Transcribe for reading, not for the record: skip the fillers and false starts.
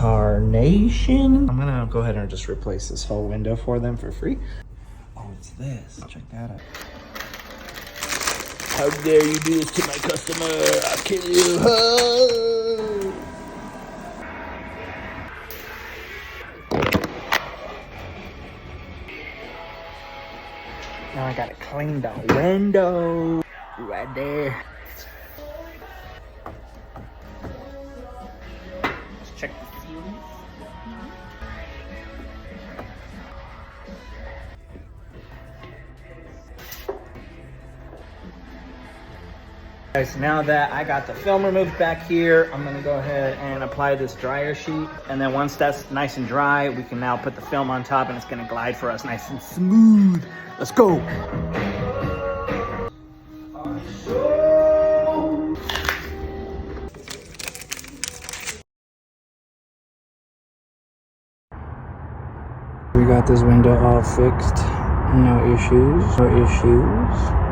Carnation. I'm gonna go ahead and just replace this whole window for them for free. Oh, it's this. Check that out. How dare you do this to my customer? I'll kill you. Oh. Now I gotta clean the window right there. Let's check the fumes. Guys, now that I got the film removed back here, I'm gonna go ahead and apply this dryer sheet. And then once that's nice and dry, we can now put the film on top and it's gonna glide for us nice and smooth. Let's go. We got this window all fixed. No issues.